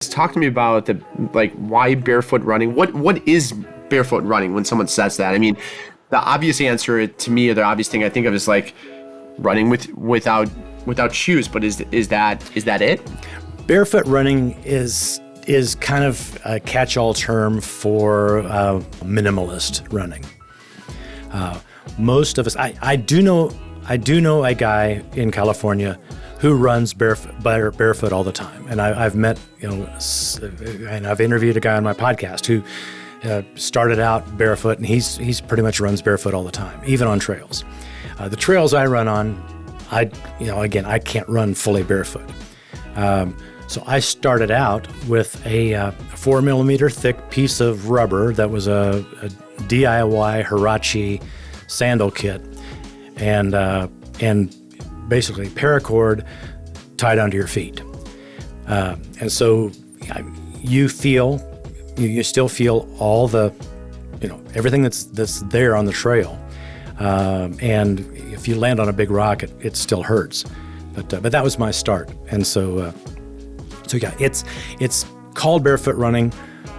Talk to me about why barefoot running. What is barefoot running when someone says that? I mean, the obvious answer to me, or the obvious thing I think of is like running without shoes. But is that it? Barefoot running is kind of a catch-all term for minimalist running. Most of us, I do know a guy in California who runs barefoot all the time, and I've met, and I've interviewed a guy on my podcast who started out barefoot, and he's pretty much runs barefoot all the time, even on trails. The trails I run on, I can't run fully barefoot. So I started out with a 4 millimeter thick piece of rubber that was a DIY Huarache sandal kit, and basically paracord tied onto your feet. And so you still feel all the, everything that's there on the trail. And if you land on a big rock, it still hurts. But that was my start. And so yeah, it's called barefoot running,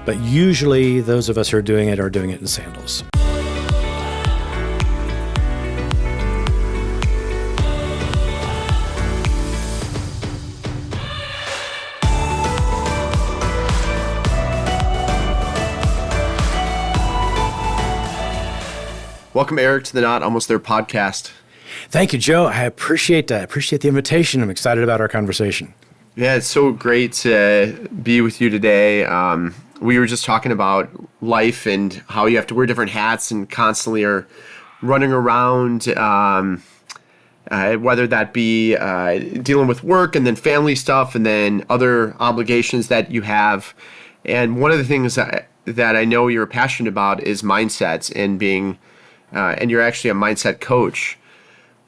but usually those of us who are doing it in sandals. Welcome, Eric, to the Not Almost There podcast. Thank you, Joe. I appreciate the invitation. I'm excited about our conversation. Yeah, it's so great to be with you today. We were just talking about life and how you have to wear different hats and constantly are running around, whether that be dealing with work and then family stuff and then other obligations that you have. And one of the things that I know you're passionate about is mindsets and being and you're actually a mindset coach.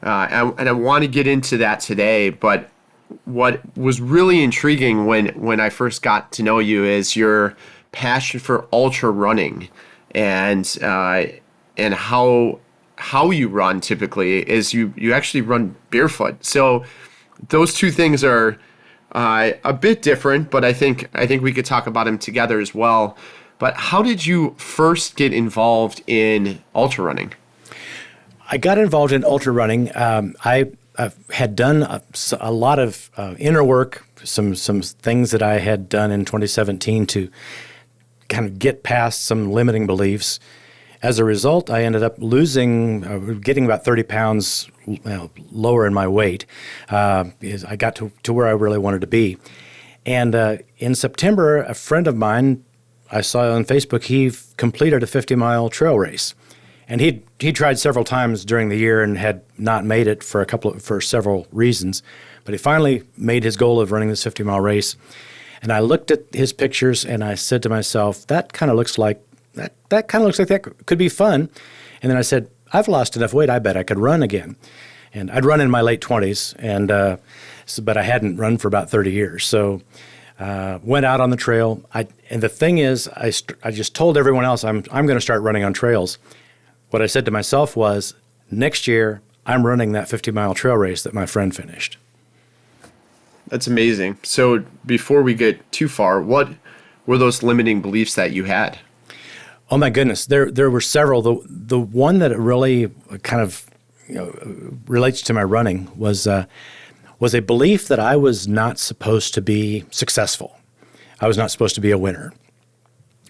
And I want to get into that today, but what was really intriguing when I first got to know you is your passion for ultra running and how you run typically is you actually run barefoot. So those two things are a bit different, but I think we could talk about them together as well. But how did you first get involved in ultra running? I got involved in ultra running. I had done a lot of inner work, some things that I had done in 2017 to kind of get past some limiting beliefs. As a result, I ended up getting about 30 pounds lower in my weight. I got to where I really wanted to be. And in September, a friend of mine I saw on Facebook, he completed a 50-mile trail race. And he tried several times during the year and had not made it for several reasons. But he finally made his goal of running this 50-mile race. And I looked at his pictures and I said to myself, that kind of looks like that could be fun. And then I said, I've lost enough weight, I bet I could run again. And I'd run in my late 20s, but I hadn't run for about 30 years. So went out on the trail. And the thing is, I just told everyone else I'm going to start running on trails. What I said to myself was, next year, I'm running that 50-mile trail race that my friend finished. That's amazing. So before we get too far, what were those limiting beliefs that you had? Oh, my goodness. There were several. The one that really kind of relates to my running was a belief that I was not supposed to be successful. I was not supposed to be a winner.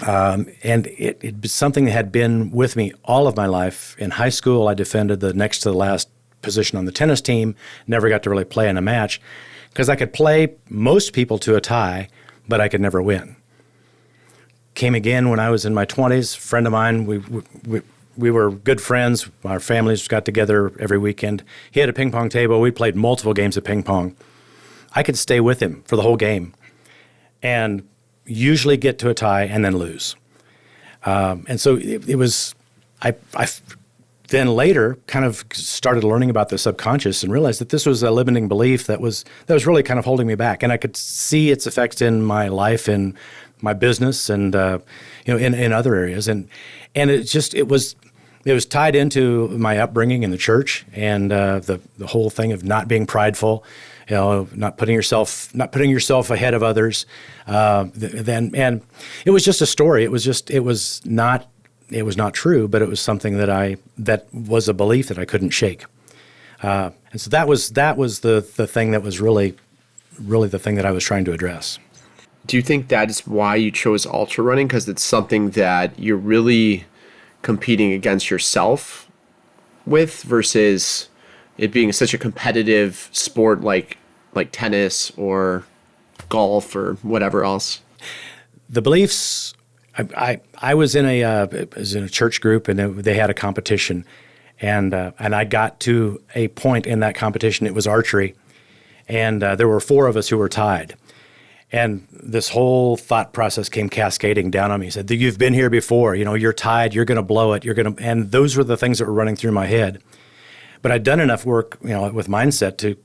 And it was something that had been with me all of my life. In high school, I defended the next to the last position on the tennis team, never got to really play in a match because I could play most people to a tie, but I could never win. Came again when I was in my 20s. A friend of mine, we were good friends. Our families got together every weekend. He had a ping pong table. We played multiple games of ping pong. I could stay with him for the whole game and usually get to a tie and then lose. And so it was, I then later kind of started learning about the subconscious and realized that this was a limiting belief that was really kind of holding me back. And I could see its effects in my life, in my business, and in other areas. And it was tied into my upbringing in the church and the whole thing of not being prideful. not putting yourself ahead of others. And it was just a story. It was not true, but it was something that was a belief that I couldn't shake. And so that was the thing that was really the thing that I was trying to address. Do you think that is why you chose ultra running? Because it's something that you're really competing against yourself with versus it being such a competitive sport like tennis or golf or whatever else? The beliefs. I was in a church group, and they had a competition, and I got to a point in that competition. It was archery, and there were 4 of us who were tied. And this whole thought process came cascading down on me. He said, "You've been here before. You're tied. You're going to blow it. And those were the things that were running through my head. But I'd done enough work, with mindset to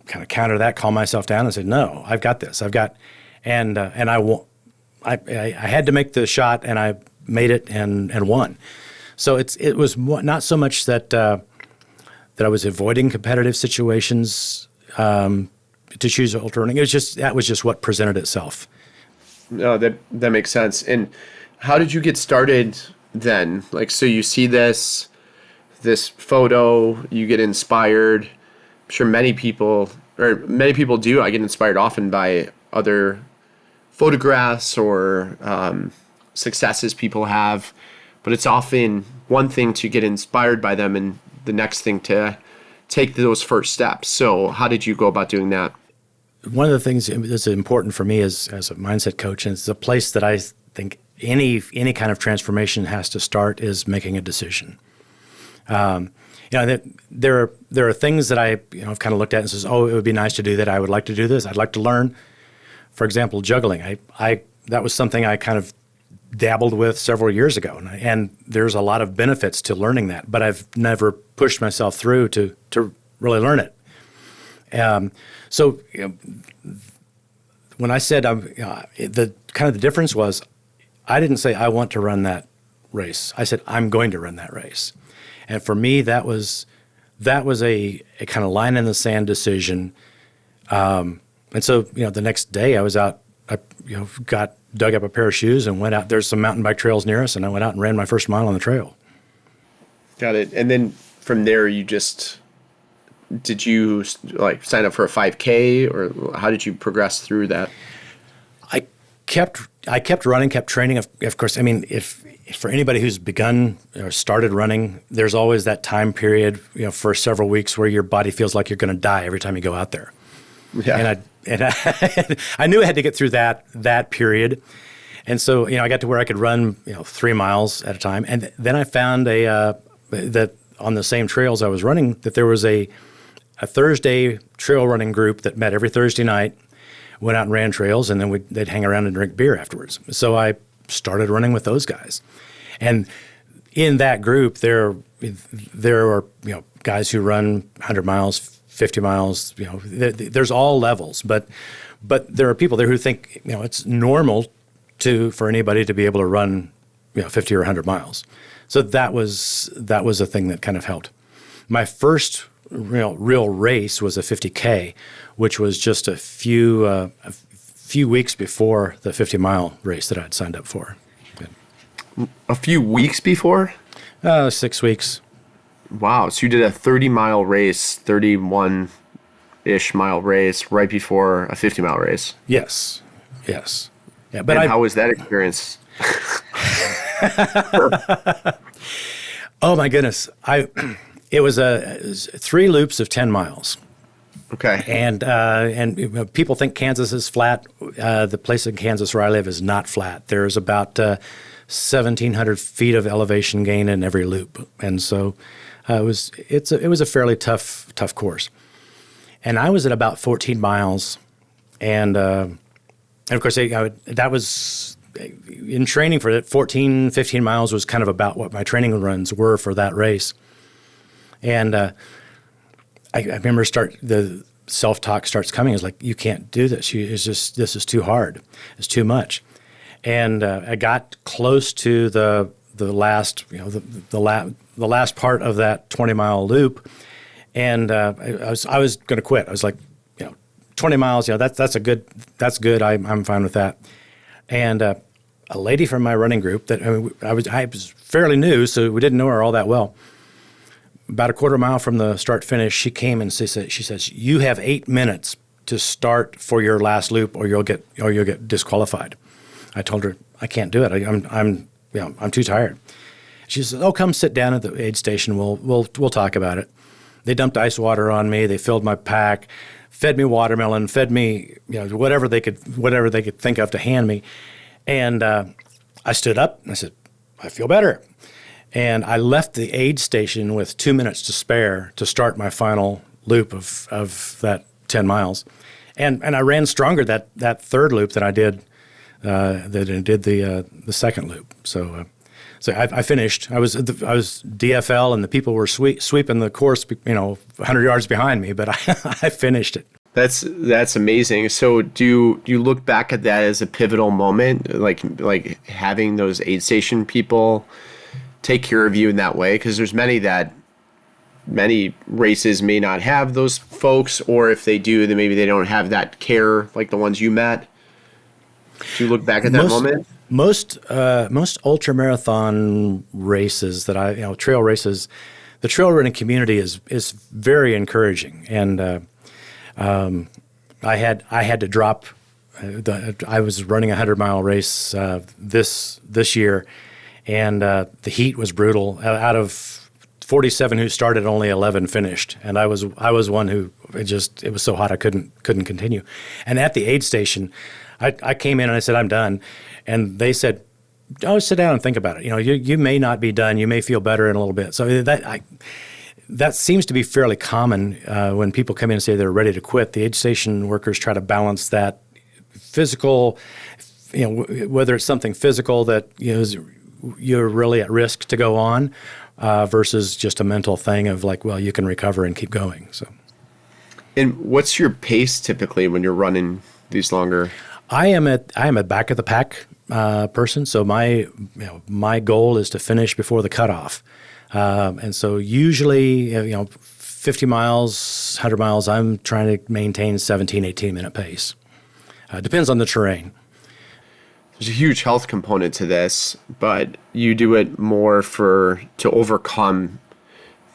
kind of counter that, calm myself down, and say, "No, I've got this. And I had to make the shot, and I made it and won." So it was not so much that I was avoiding competitive situations to choose ultra running. That was just what presented itself. No, that makes sense. And how did you get started then? So you see this photo, you get inspired. I'm sure many people do. I get inspired often by other photographs or successes people have, but it's often one thing to get inspired by them and the next thing to take those first steps. So how did you go about doing that? One of the things that's important for me as a mindset coach, and it's a place that I think any kind of transformation has to start, is making a decision. There are things that I've kind of looked at and says, "Oh, it would be nice to do that. I would like to do this. I'd like to learn." For example, juggling. That was something I kind of dabbled with several years ago, and there's a lot of benefits to learning that, but I've never pushed myself through to really learn it. So when I said the difference was, I didn't say I want to run that race. I said I'm going to run that race, and for me that was a kind of line in the sand decision. And so the next day I was out. I dug up a pair of shoes and went out. There's some mountain bike trails near us, and I went out and ran my first mile on the trail. Got it. And then from there, did you sign up for a 5K, or how did you progress through that? I kept running, kept training. Of course, I mean, if for anybody who's begun or started running, there's always that time period, for several weeks where your body feels like you're going to die every time you go out there. Yeah. And I knew I had to get through that period. And so, I got to where I could run, 3 miles at a time. And then I found that on the same trails I was running, that there was a Thursday trail running group that met every Thursday night, went out and ran trails, and then they'd hang around and drink beer afterwards. So I started running with those guys. And in that group, there are, guys who run 100 miles, 50 miles, there's all levels, but there are people there who think, it's normal for anybody to be able to run, 50 or 100 miles. So that was a thing that kind of helped. My first real race was a 50K, which was just a few weeks before the 50-mile race that I'd signed up for. A few weeks before? 6 weeks. Wow. So you did a 30-mile race, 31-ish mile race right before a 50-mile race. Yes. Yeah, but how was that experience? Oh my goodness. It was 3 loops of 10 miles. Okay. And people think Kansas is flat. The place in Kansas where I live is not flat. There's about 1,700 feet of elevation gain in every loop, and so it was a fairly tough course. And I was at about 14 miles, and of course that was in training for it. 14, 15 miles was kind of about what my training runs were for that race. And I remember the self-talk starts coming. It's like, you can't do this. This is too hard. It's too much. And I got close to the last, the last part of that 20-mile loop, and I was going to quit. I was like, 20 miles, that's good. I'm fine with that. And a lady from my running group that I was fairly new, so we didn't know her all that well. About a quarter mile from the start finish, she came and she says, "You have 8 minutes to start for your last loop, or you'll get disqualified." I told her I can't do it. I'm too tired. She said, "Oh, come sit down at the aid station. We'll talk about it." They dumped ice water on me. They filled my pack, fed me watermelon, fed me whatever they could think of to hand me. And I stood up and I said, "I feel better." And I left the aid station with 2 minutes to spare to start my final loop of that 10 miles. And I ran stronger that third loop than I did the second loop. So I finished. I was DFL, and the people were sweeping the course, 100 yards behind me, but I finished it. That's amazing. So do you look back at that as a pivotal moment, like having those aid station people take care of you in that way? Because there's many races may not have those folks, or if they do, then maybe they don't have that care like the ones you met. Do you look back at that moment? Most ultramarathon races that trail races, the trail running community is very encouraging, and I had to drop. I was running a 100-mile race this year, and the heat was brutal. Out of 47 who started, only 11 finished, and I was one who it was so hot I couldn't continue. And at the aid station, I came in and I said, "I'm done," and they said, "Oh, sit down and think about it. You may not be done. You may feel better in a little bit." So that seems to be fairly common when people come in and say they're ready to quit. The aid station workers try to balance that physical, whether it's something physical that you're really at risk to go on, versus just a mental thing of like, well, you can recover and keep going. So, and what's your pace typically when you're running these longer? I am a back of the pack person, so my goal is to finish before the cutoff, and so usually 50 miles, 100 miles, I'm trying to maintain 17, 18 minute pace. Depends on the terrain. There's a huge health component to this, but you do it more to overcome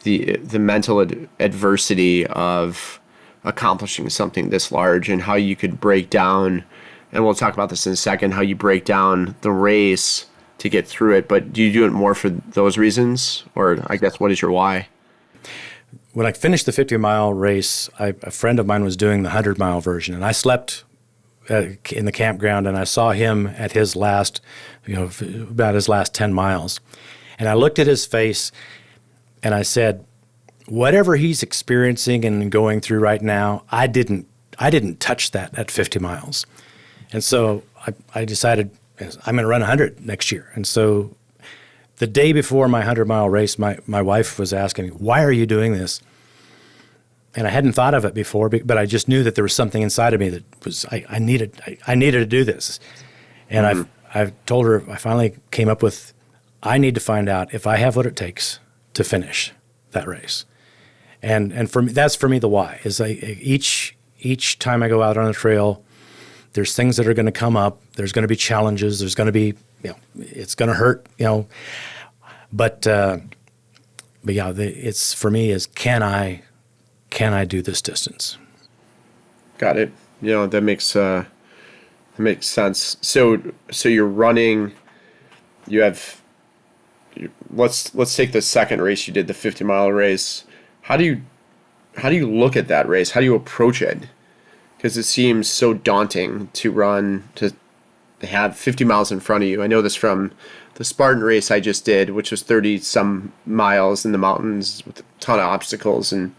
the mental adversity of accomplishing something this large, and how you could break down, and we'll talk about this in a second, how you break down the race to get through it. But do you do it more for those reasons, or I guess what is your why? When I finished the 50-mile race, a friend of mine was doing the 100-mile version, and I slept in the campground, and I saw him at his last, about his last 10 miles. And I looked at his face and I said, whatever he's experiencing and going through right now, I didn't touch that at 50 miles. And so I decided I'm going to run 100 next year. And so the day before my 100-mile race, my wife was asking me, "Why are you doing this?" And I hadn't thought of it before, but I just knew that there was something inside of me that was I needed to do this. And I've told her, I finally came up with, I need to find out if I have what it takes to finish that race. And for me, that's for me the why. Is each time I go out on a trail, there's things that are going to come up. There's going to be challenges. There's going to be, it's going to hurt, But yeah, it's for me is can I do this distance? Got it. That makes sense. So you're running. Let's take the second race you did, the 50-mile race. How do you look at that race? How do you approach it? Because it seems so daunting to run, to have 50 miles in front of you. I know this from the Spartan race I just did, which was 30-some miles in the mountains with a ton of obstacles. And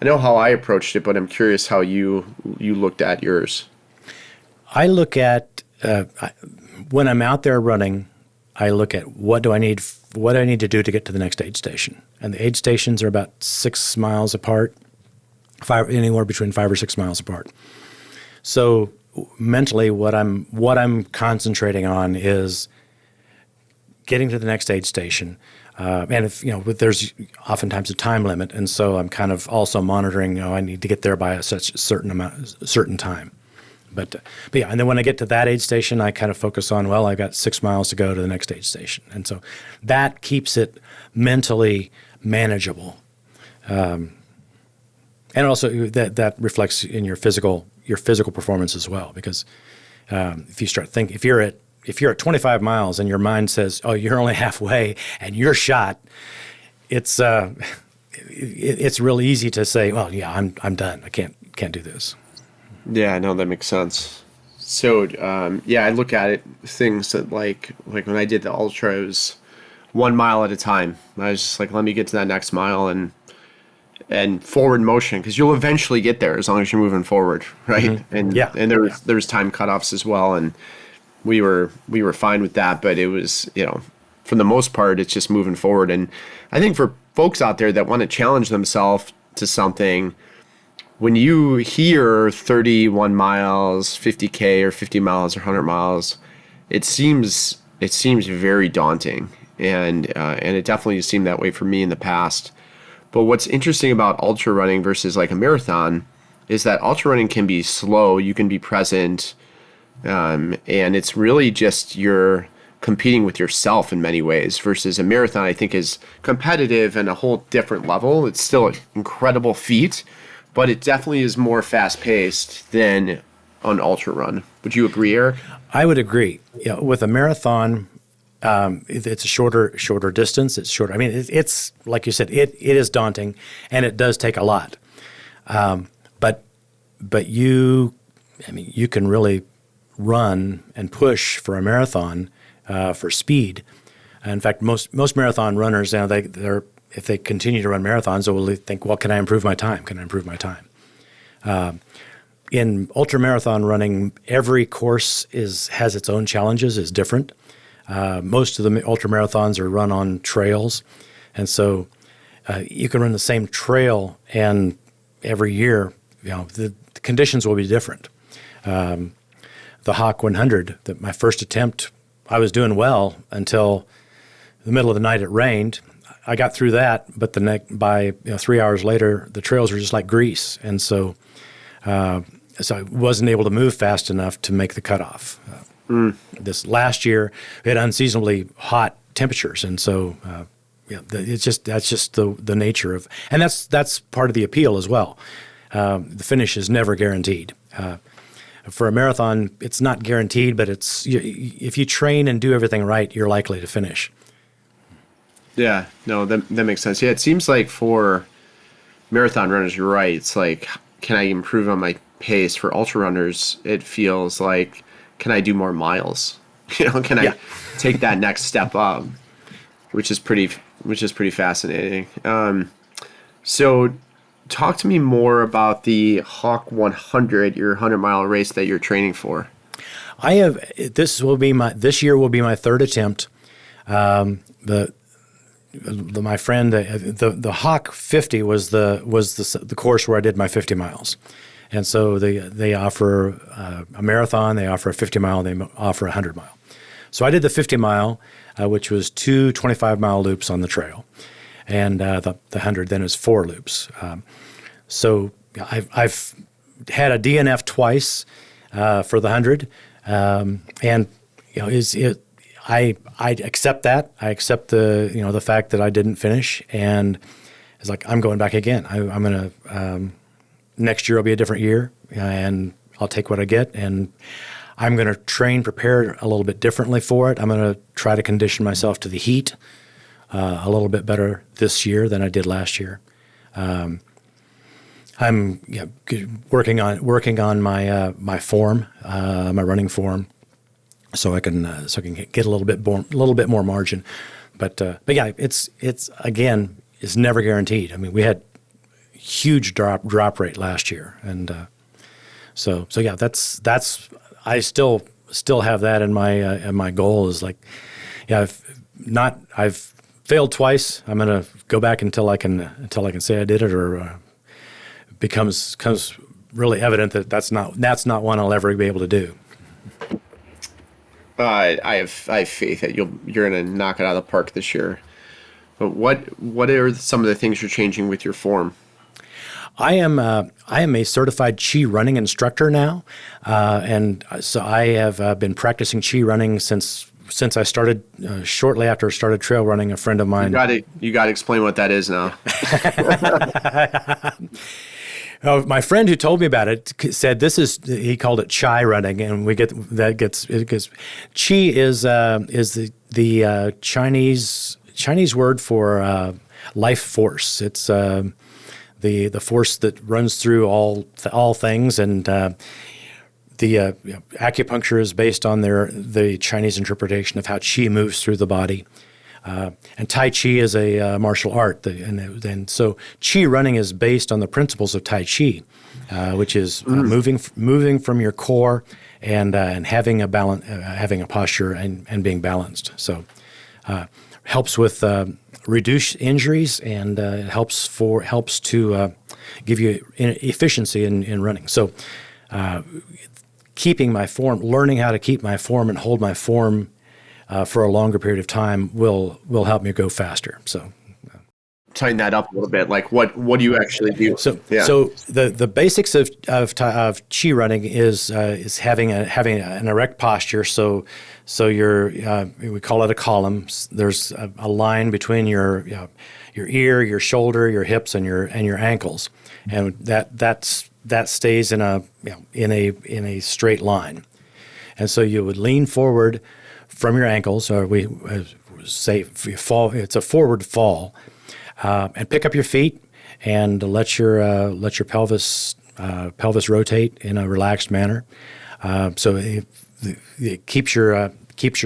I know how I approached it, but I'm curious how you looked at yours. I look at, when I'm out there running, I look at what do I need to do to get to the next aid station. And the aid stations are about 6 miles apart, anywhere between 5 or 6 miles apart. So mentally, what I'm concentrating on is getting to the next aid station, And if there's oftentimes a time limit, and so I'm kind of also monitoring. I need to get there by a certain time. But yeah, and then when I get to that aid station, I kind of focus on, I got 6 miles to go to the next aid station, and so that keeps it mentally manageable. And also that reflects in your physical performance as well, because if you start thinking, if you're at 25 miles and your mind says, "Oh, you're only halfway and you're shot," it's real easy to say, "Well, yeah, I'm done. I can't do this." Yeah, no, that makes sense. So, I look at it, things that like when I did the ultra, it was 1 mile at a time. I was just like, let me get to that next mile and forward motion, because you'll eventually get there as long as you're moving forward, right? Mm-hmm. And there was time cutoffs as well, and we were fine with that. But it was, for the most part, it's just moving forward. And I think for folks out there that want to challenge themselves to something, when you hear 31 miles, 50K or 50 miles or 100 miles, it seems very daunting. And it definitely seemed that way for me in the past. But what's interesting about ultra running versus like a marathon is that ultra running can be slow. You can be present. And it's really just you're competing with yourself in many ways, versus a marathon, I think, is competitive and a whole different level. It's still an incredible feat, but it definitely is more fast-paced than an ultra run. Would you agree, Eric? I would agree. With a marathon, it's a shorter distance. It's shorter. I mean, it's like you said, it is daunting, and it does take a lot. But you can really run and push for a marathon for speed. In fact, most marathon runners now, if they continue to run marathons, they will think, well, can I improve my time? Can I improve my time? In ultramarathon running, every course has its own challenges, is different. Most of the ultramarathons are run on trails, and so you can run the same trail, and every year, the conditions will be different. The Hawk 100, my first attempt, I was doing well until the middle of the night it rained. I got through that, but by 3 hours later, the trails were just like grease, and so I wasn't able to move fast enough to make the cutoff. This last year, we had unseasonably hot temperatures, and so that's just the nature of, and that's part of the appeal as well. The finish is never guaranteed. For a marathon, it's not guaranteed, but if you train and do everything right, you're likely to finish. Yeah, no, that makes sense. Yeah, it seems like for marathon runners, you're right. It's like, can I improve on my pace? For ultra runners, it feels like, can I do more miles? Can I take that next step up? Which is pretty fascinating. So talk to me more about the Hawk 100, your 100-mile race that you're training for. This year will be my third attempt. My friend, the Hawk 50 was the course where I did my 50 miles. And so they offer a marathon, they offer a 50 mile, they offer a 100 mile. So I did the 50 mile, which was 2 25-mile loops on the trail. And the 100 then is 4 loops. So I've had a DNF twice for the 100. And I accept that. I accept the fact that I didn't finish, and it's like, I'm going back again. I'm going to next year will be a different year, and I'll take what I get, and I'm going to prepare a little bit differently for it. I'm going to try to condition myself to the heat a little bit better this year than I did last year. I'm working on my form, my running form, so I can get a little bit more margin. But yeah, it's again, it's never guaranteed. I mean, we had huge drop rate last year, and so yeah, that's I still have that in my goal is like, yeah, I've failed twice. I'm gonna go back until I can say I did it, or becomes really evident that that's not one I'll ever be able to do. I have faith that you're gonna knock it out of the park this year. But what are some of the things you're changing with your form? I am a certified ChiRunning instructor now, and so I have been practicing ChiRunning since I started. Shortly after I started trail running, a friend of mine. You got to explain what that is now. My friend who told me about it said he called it ChiRunning, and Chi is the Chinese word for life force. It's the force that runs through all things, and acupuncture is based on the Chinese interpretation of how qi moves through the body. And Tai Chi is a martial art, and so ChiRunning is based on the principles of Tai Chi, which is moving from your core and having a posture and being balanced. So helps with reduce injuries and helps to give you efficiency in running. So keeping my form, learning how to keep my form and hold my form for a longer period of time will help me go faster. So tighten that up a little bit. Like what do you actually do? So the basics of ChiRunning is having an erect posture. So you're we call it a column. There's a line between your ear, your shoulder, your hips, and your ankles, and that stays in a straight line. And so you would lean forward from your ankles, or we say you fall. It's a forward fall, and pick up your feet and let your pelvis rotate in a relaxed manner. So it keeps your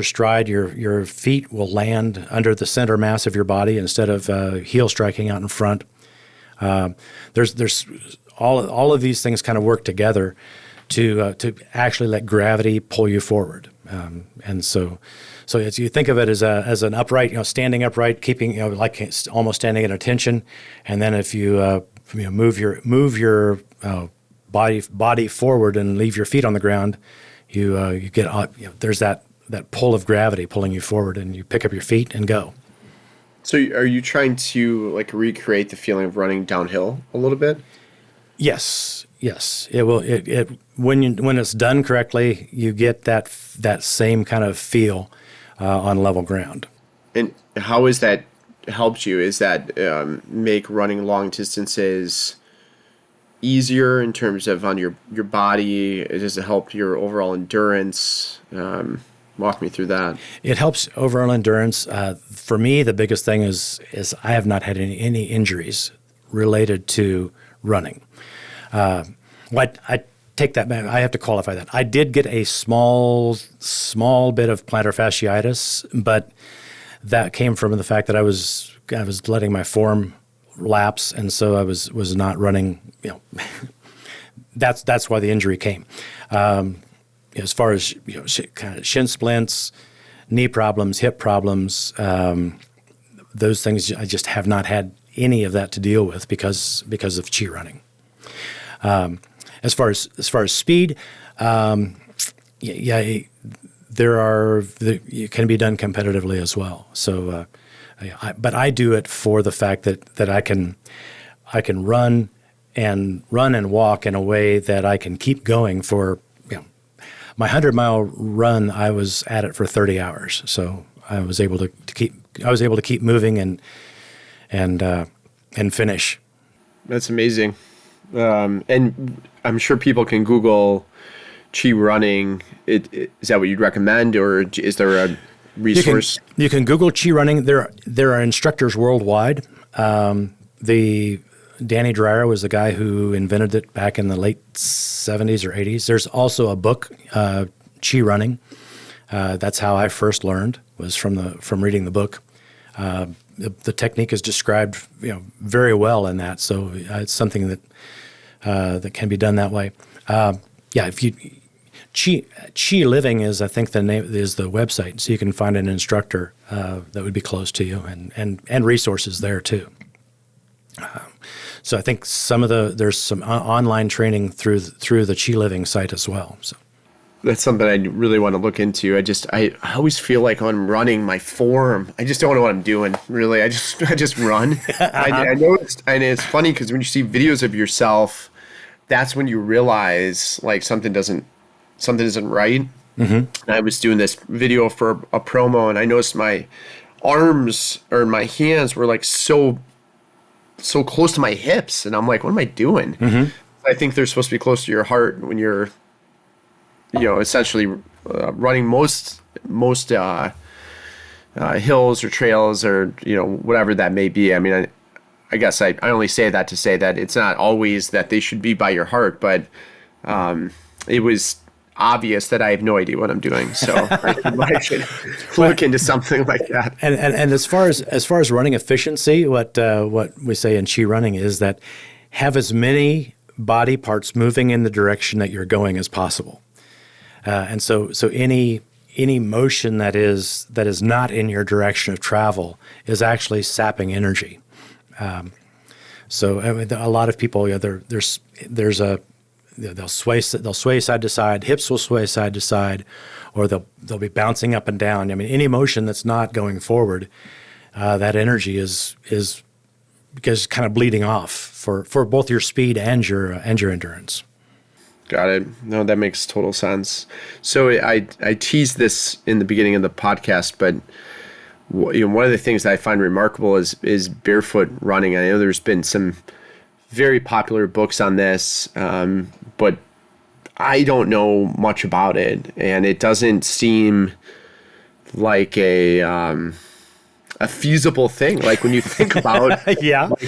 stride. Your feet will land under the center mass of your body instead of heel striking out in front. There's all of these things kind of work together to actually let gravity pull you forward. And so as you think of it as an upright, standing upright, keeping, like almost standing at attention, and then if you move your body forward and leave your feet on the ground, you get there's that pull of gravity pulling you forward, and you pick up your feet and go. So are you trying to recreate the feeling of running downhill a little bit? Yes. It will. When it's done correctly, you get that same kind of feel on level ground. And how has that helped you? Is that make running long distances easier in terms of on your body? Does it help your overall endurance? Walk me through that. It helps overall endurance. For me, the biggest thing is I have not had any injuries related to running. I take that back. I have to qualify that. I did get a small bit of plantar fasciitis, but that came from the fact that I was letting my form lapse, and so I was not running. That's why the injury came. As far as kind of shin splints, knee problems, hip problems, those things I just have not had any of that to deal with because of ChiRunning. As far as speed, it can be done competitively as well. So, but I do it for the fact that I can run and walk in a way that I can keep going for my 100-mile run. I was at it for 30 hours, so I was able to keep moving and finish. That's amazing. And I'm sure people can Google ChiRunning. Is that what you'd recommend, or is there a resource? You can Google ChiRunning. There are instructors worldwide. The Danny Dreyer was the guy who invented it back in the late 70s or 80s. There's also a book, ChiRunning. That's how I first learned, was from reading the book. The technique is described very well in that, so it's something that can be done that way. If you Chi Living is, I think the name is the website, so you can find an instructor that would be close to you, and resources there too. So I think there's some online training through the Chi Living site as well. So that's something I really want to look into. I always feel like when I'm running my form, I just don't know what I'm doing. Really, I just run. I know and it's funny because when you see videos of yourself, that's when you realize like something isn't right. Mm-hmm. I was doing this video for a promo, and I noticed my arms or my hands were like so close to my hips, and I'm like, what am I doing? Mm-hmm. I think they're supposed to be close to your heart when you're, essentially running most hills or trails or whatever that may be. I mean, I guess I only say that to say that it's not always that they should be by your heart, but it was obvious that I have no idea what I'm doing, so I should look into something like that. And as far as running efficiency, what we say in ChiRunning is that have as many body parts moving in the direction that you're going as possible. And so any motion that is not in your direction of travel is actually sapping energy. So I mean, a lot of people, they'll sway side to side, hips will sway side to side, or they'll be bouncing up and down. I mean, any motion that's not going forward, that energy is kind of bleeding off for both your speed and your endurance. Got it. No, that makes total sense. So I teased this in the beginning of the podcast, but one of the things that I find remarkable is barefoot running. I know there's been some very popular books on this, but I don't know much about it, and it doesn't seem like a feasible thing. Like when you think about like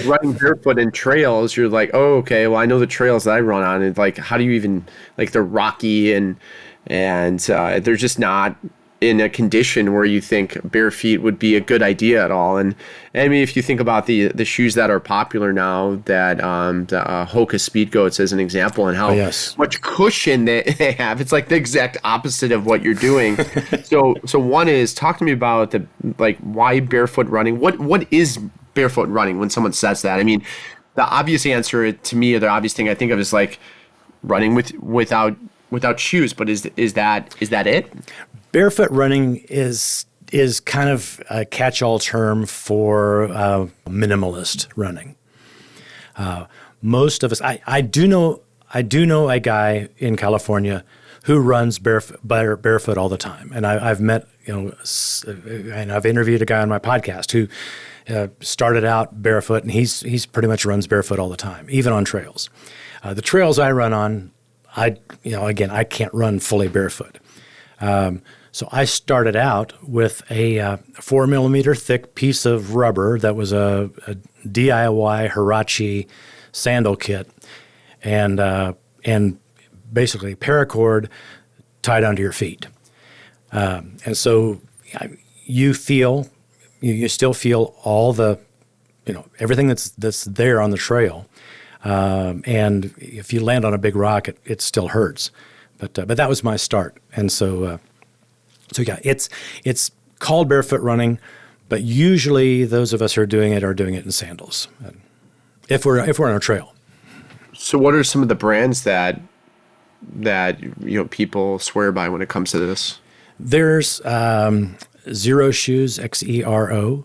running barefoot in trails, you're like, oh, okay, well, I know the trails that I run on, and like, how do you even, like, they're rocky and they're just not in a condition where you think bare feet would be a good idea at all. And I mean, if you think about the shoes that are popular now, that the Hoka Speed Goats as an example, and how much cushion they have, it's like the exact opposite of what you're doing. So one is, talk to me about why barefoot running. What is barefoot running when someone says that? I mean, the obvious answer to me, or the obvious thing I think of, is like running without shoes. But is that it? Barefoot running is kind of a catch-all term for minimalist running. Most of us, I do know a guy in California who runs barefoot all the time, and I've met, and I've interviewed a guy on my podcast who started out barefoot, and he's pretty much runs barefoot all the time, even on trails. The trails I run on, I can't run fully barefoot. So I started out with a 4 millimeter thick piece of rubber that was a DIY Huarache sandal kit, and basically paracord tied onto your feet. And so you still feel all the, everything that's there on the trail. And if you land on a big rock, it still hurts. But that was my start, and so yeah, it's called barefoot running, but usually those of us who are doing it in sandals, if we're on a trail. So what are some of the brands that people swear by when it comes to this? There's Xero shoes, Xero.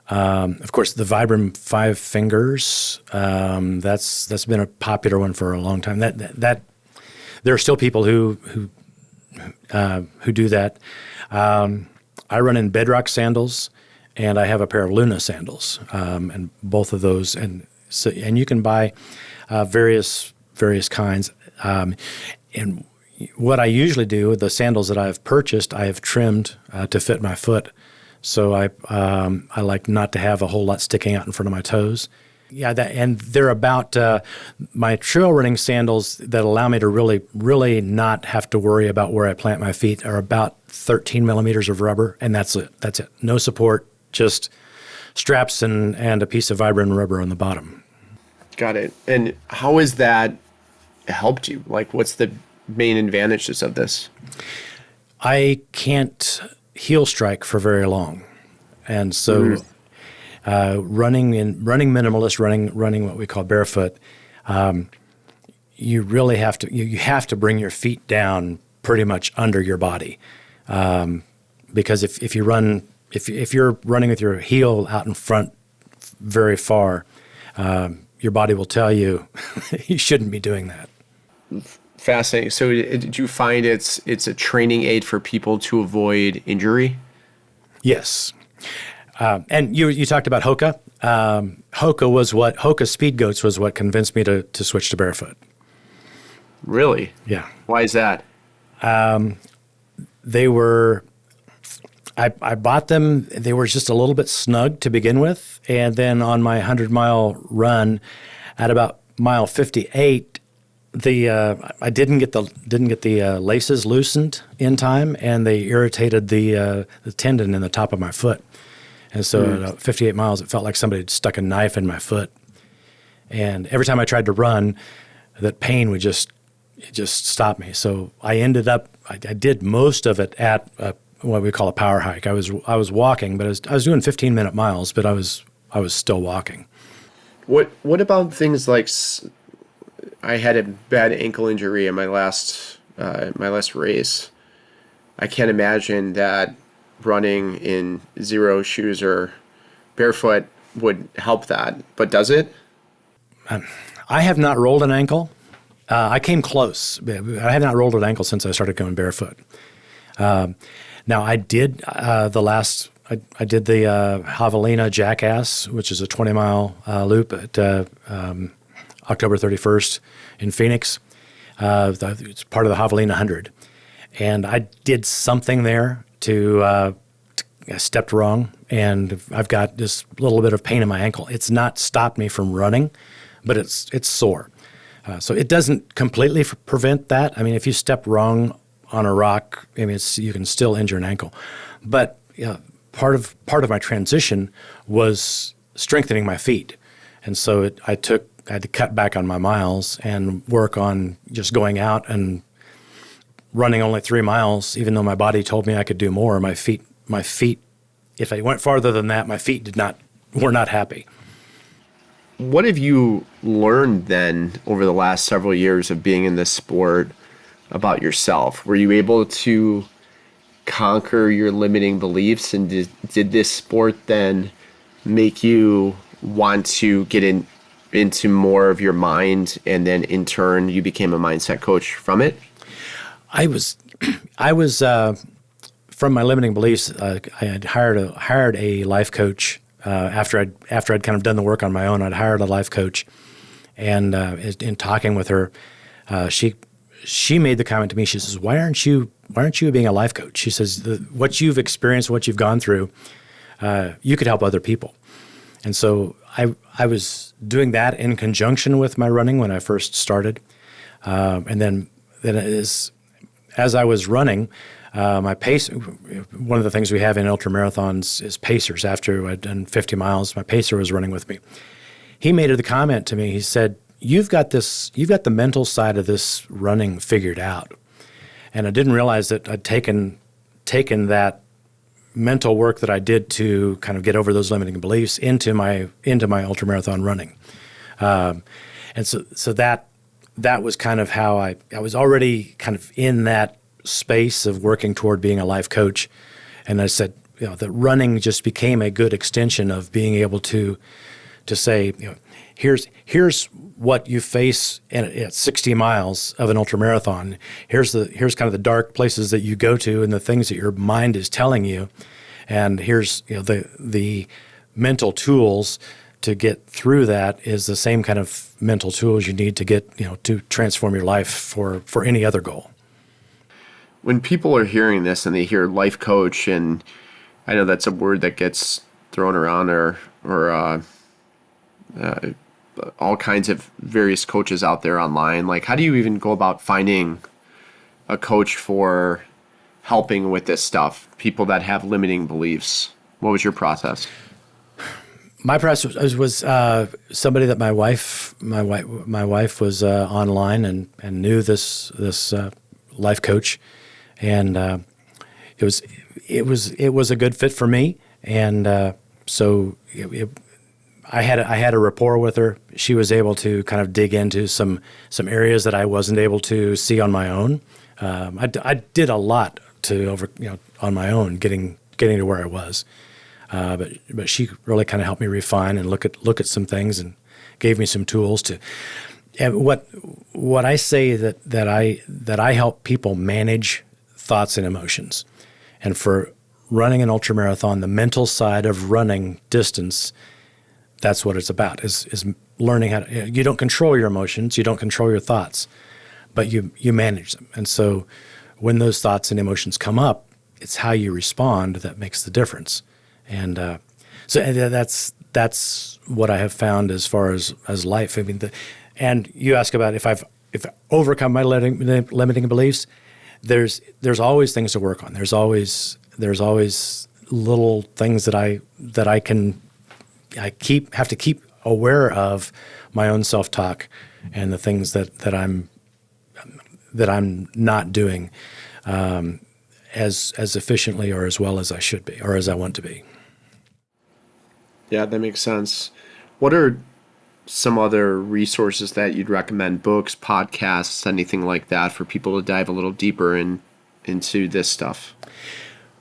Of course, the Vibram 5 Fingers. That's been a popular one for a long time. That there are still people who do that. I run in Bedrock sandals, and I have a pair of Luna sandals, and both of those, and you can buy various kinds. And what I usually do with the sandals that I've purchased, I have trimmed to fit my foot, so I like not to have a whole lot sticking out in front of my toes. Yeah, and they're about my trail running sandals that allow me to really, really not have to worry about where I plant my feet are about 13 millimeters of rubber, and that's it. That's it. No support, just straps and a piece of Vibram rubber on the bottom. Got it. And how has that helped you? Like, what's the main advantages of this? I can't heel strike for very long, and so. Running minimalist, running what we call barefoot, you really have to bring your feet down pretty much under your body. Because if you're running with your heel out in front very far, your body will tell you you shouldn't be doing that. Fascinating. So did you find it's a training aid for people to avoid injury? Yes. And you talked about Hoka. Hoka Speed Goats was what convinced me to switch to barefoot. Really? Yeah. Why is that? They were, I bought them. They were just a little bit snug to begin with. And then on my 100-mile run at about mile 58, I didn't get the laces loosened in time, and they irritated the tendon in the top of my foot. And so at 58 miles, it felt like somebody had stuck a knife in my foot. And every time I tried to run, that pain would just stop me. So I ended up, I did most of it at what we call a power hike. I was walking, but I was doing 15-minute miles, but I was still walking. What about things like I had a bad ankle injury in my last race. I can't imagine that running in zero shoes or barefoot would help that, but does it? I have not rolled an ankle. I came close. I have not rolled an ankle since I started going barefoot. Now I did I did the Javelina Jackass, which is a 20-mile loop at October 31st in Phoenix. It's part of the Javelina 100. And I did something there I stepped wrong, and I've got this little bit of pain in my ankle. It's not stopped me from running, but it's sore. So it doesn't completely prevent that. I mean, if you step wrong on a rock, I mean, you can still injure an ankle. But part of my transition was strengthening my feet. And so I had to cut back on my miles and work on just going out and running only 3 miles, even though my body told me I could do more. My feet, if I went farther than that, my feet were not happy. What have you learned then over the last several years of being in this sport about yourself? Were you able to conquer your limiting beliefs, and did this sport then make you want to get into more of your mind, and then in turn you became a mindset coach from it? I was from my limiting beliefs. I had hired a life coach after I'd kind of done the work on my own. I'd hired a life coach, and in talking with her, she made the comment to me. She says, "Why aren't you being a life coach?" She says, "What you've experienced, what you've gone through, you could help other people." And so I was doing that in conjunction with my running when I first started, and then as I was running, my pace. One of the things we have in ultramarathons is pacers. After I'd done 50 miles, my pacer was running with me. He made the comment to me. He said, You've got the mental side of this running figured out." And I didn't realize that I'd taken that mental work that I did to kind of get over those limiting beliefs into my ultramarathon running. And so that was kind of how I was already kind of in that space of working toward being a life coach. And I said, the running just became a good extension of being able to say, here's what you face at 60 miles of an ultramarathon. Here's kind of the dark places that you go to and the things that your mind is telling you. And here's the mental tools to get through that is the same kind of mental tools you need to get to transform your life for any other goal. When people are hearing this and they hear life coach, and I know that's a word that gets thrown around or all kinds of various coaches out there online. Like, how do you even go about finding a coach for helping with this stuff? People that have limiting beliefs. What was your process? My process was somebody that my wife was online and knew this life coach, and it was a good fit for me, and so I had a rapport with her. She was able to kind of dig into some areas that I wasn't able to see on my own. I did a lot to on my own, getting to where I was. But she really kind of helped me refine and look at some things and gave me some tools to. And what I say that I help people manage thoughts and emotions, and for running an ultramarathon, the mental side of running distance, that's what it's about. Is learning how to. You don't control your emotions, you don't control your thoughts, but you manage them. And so when those thoughts and emotions come up, it's how you respond that makes the difference. And so that's what I have found as far as life. I mean, and you ask about if I've overcome my limiting beliefs. There's always things to work on. There's always little things that I have to keep aware of my own self-talk and the things that I'm not doing as efficiently or as well as I should be or as I want to be. Yeah, that makes sense. What are some other resources that you'd recommend, books, podcasts, anything like that, for people to dive a little deeper into this stuff?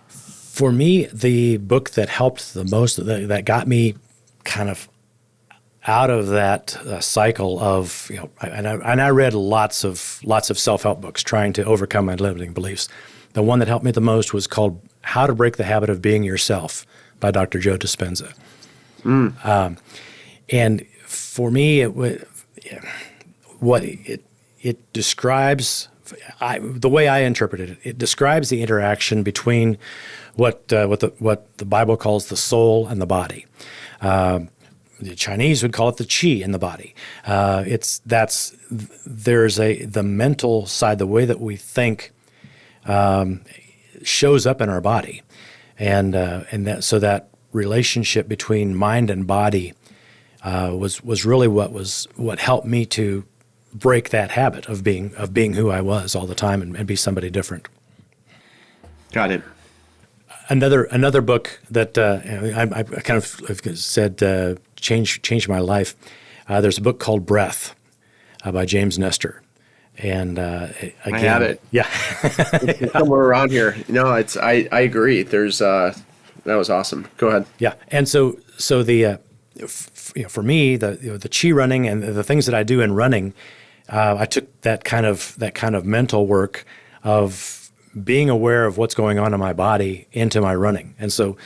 For me, the book that helped the most, that got me kind of out of that cycle of, and I read lots of self-help books trying to overcome my limiting beliefs. The one that helped me the most was called How to Break the Habit of Being Yourself by Dr. Joe Dispenza. And for me, it describes, the way I interpret it, it describes the interaction between what the Bible calls the soul and the body. The Chinese would call it the qi in the body. There's the mental side, the way that we think, shows up in our body, and so that relationship between mind and body was really what helped me to break that habit of being who I was all the time and be somebody different. Got it. Another book that I kind of said changed my life. There's a book called Breath by James Nestor, and again, I have it. Yeah, It's somewhere around here. I agree. There's that was awesome. Go ahead. Yeah, and so the for me the ChiRunning and the things that I do in running, I took that kind of mental work of being aware of what's going on in my body into my running. And so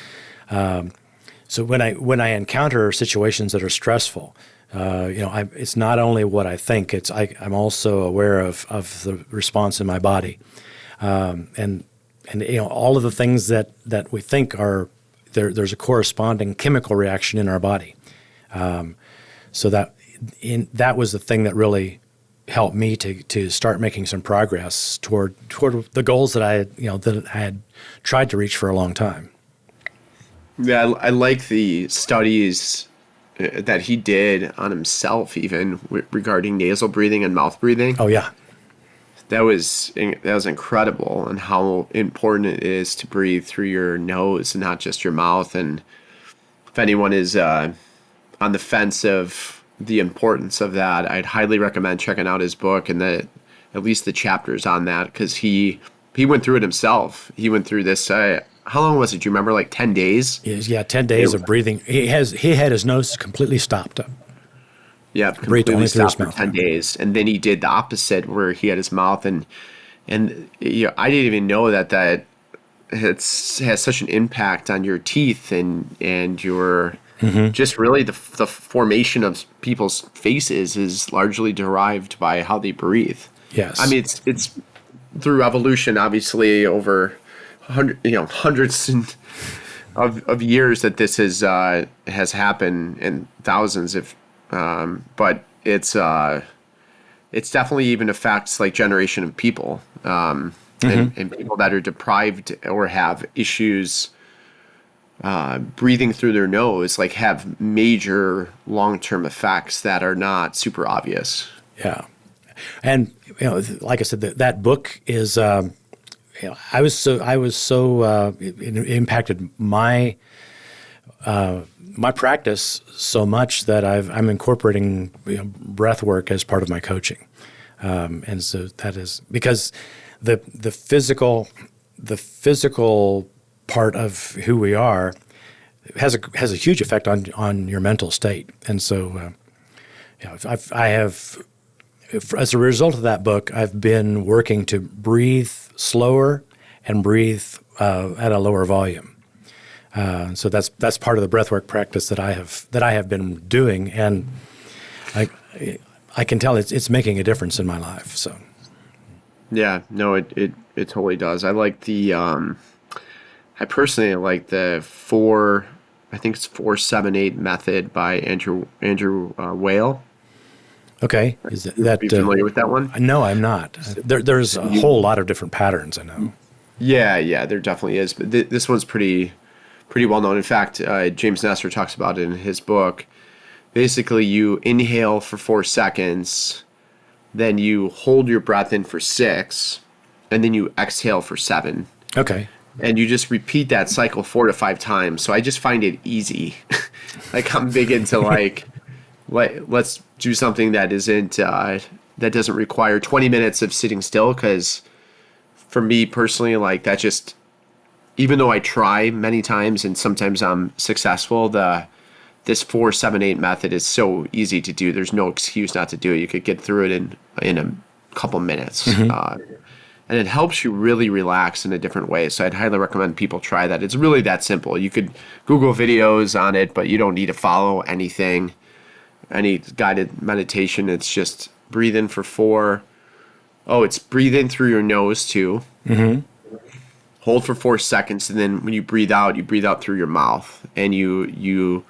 when I encounter situations that are stressful, it's not only what I think, I'm also aware of the response in my body. And all of the things that we think are there's a corresponding chemical reaction in our body. So that was the thing that really helped me to start making some progress toward the goals that I had tried to reach for a long time. Yeah, I like the studies that he did on himself, even regarding nasal breathing and mouth breathing. Oh yeah, that was incredible, and how important it is to breathe through your nose and not just your mouth. And if anyone is on the fence of the importance of that, I'd highly recommend checking out his book and at least the chapters on that, because he went through it himself. He went through this. How long was it? Do you remember? Like 10 days? Yeah, 10 days of breathing. He had his nose completely stopped. Yeah, completely stopped for 10 days, and then he did the opposite, where he had his mouth and I didn't even know that has such an impact on your teeth and your. Mm-hmm. Just really the formation of people's faces is largely derived by how they breathe. Yes, I mean it's through evolution, obviously over hundreds of years that this has happened, and thousands but it's definitely even affects like generation of people and people that are deprived or have issues. Breathing through their nose, like, have major long-term effects that are not super obvious. Yeah, and like I said, that book is. I was so it impacted my practice so much that I'm incorporating breath work as part of my coaching, and so that is because the physical part of who we are has a huge effect on your mental state. And so, I have, as a result of that book, I've been working to breathe slower and breathe at a lower volume. So that's part of the breathwork practice that I have been doing, and I can tell it's making a difference in my life. So. Yeah, no, it totally does. I like I personally like the 4-7-8 method by Andrew Whale. Okay, is that Are you familiar with that one? No, I'm not. There's a whole lot of different patterns, I know. Yeah, there definitely is. But this one's pretty well known. In fact, James Nestor talks about it in his book. Basically, you inhale for 4 seconds, then you hold your breath in for 6, and then you exhale for 7. Okay. And you just repeat that cycle 4 to 5 times. So I just find it easy. Like I'm big into let's do something that that doesn't require 20 minutes of sitting still, because for me personally, like that just, even though I try many times and sometimes I'm successful, this 4-7-8 method is so easy to do. There's no excuse not to do it. You could get through it in a couple minutes. Mm-hmm. And it helps you really relax in a different way. So I'd highly recommend people try that. It's really that simple. You could Google videos on it, but you don't need to follow any guided meditation. It's just breathe in for 4. Oh, it's breathe in through your nose too. Mm-hmm. Hold for 4 seconds, and then when you breathe out through your mouth, and you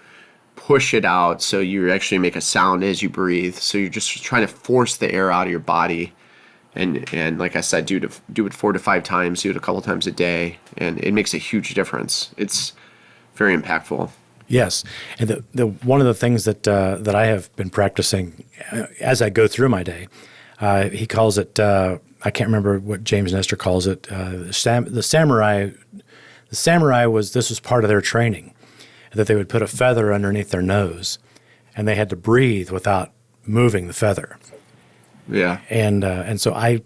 push it out, so you actually make a sound as you breathe. So you're just trying to force the air out of your body. And like I said, do it 4 to 5 times, do it a couple times a day, and it makes a huge difference. It's very impactful. Yes, and the one of the things that I have been practicing as I go through my day, he calls it, I can't remember what James Nestor calls it. The samurai this was part of their training, that they would put a feather underneath their nose, and they had to breathe without moving the feather. Yeah. And so I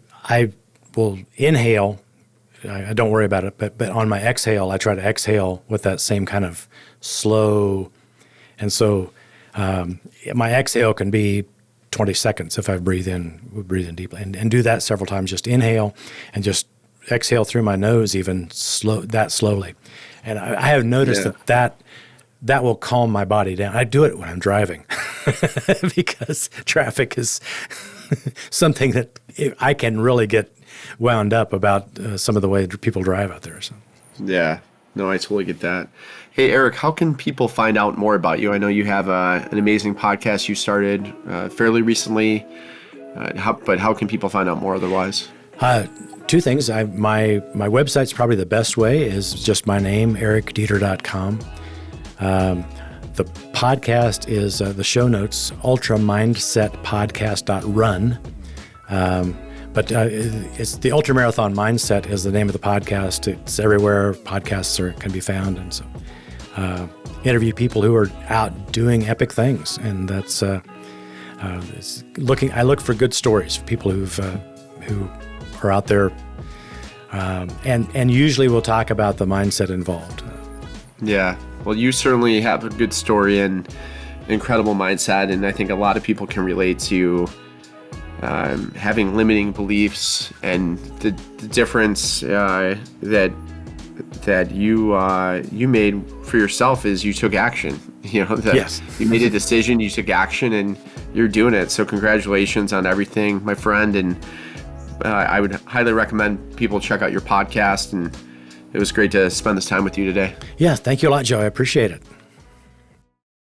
will inhale. I don't worry about it, but on my exhale, I try to exhale with that same kind of slow. And so my exhale can be 20 seconds if I breathe in deeply, and do that several times. Just inhale and just exhale through my nose, even slowly. And I have noticed that will calm my body down. I do it when I'm driving because traffic is something that I can really get wound up about, some of the way people drive out there. So. Yeah, no, I totally get that. Hey, Eric, how can people find out more about you? I know you have an amazing podcast you started fairly recently, but how can people find out more otherwise? 2 things. My website's probably the best way, is just my name, ericdeeter.com. The podcast is the show notes, ultramindsetpodcast.run. But it's the Ultramarathon Mindset is the name of the podcast. It's everywhere podcasts can be found. And so interview people who are out doing epic things. And that's I look for good stories, people who are out there. And usually we'll talk about the mindset involved. Yeah. Well, you certainly have a good story and incredible mindset, and I think a lot of people can relate to having limiting beliefs, and the difference that you made for yourself is you took action. Yes. You made a decision, you took action, and you're doing it. So congratulations on everything, my friend, and I would highly recommend people check out your podcast, and it was great to spend this time with you today. Yeah, thank you a lot, Joe. I appreciate it.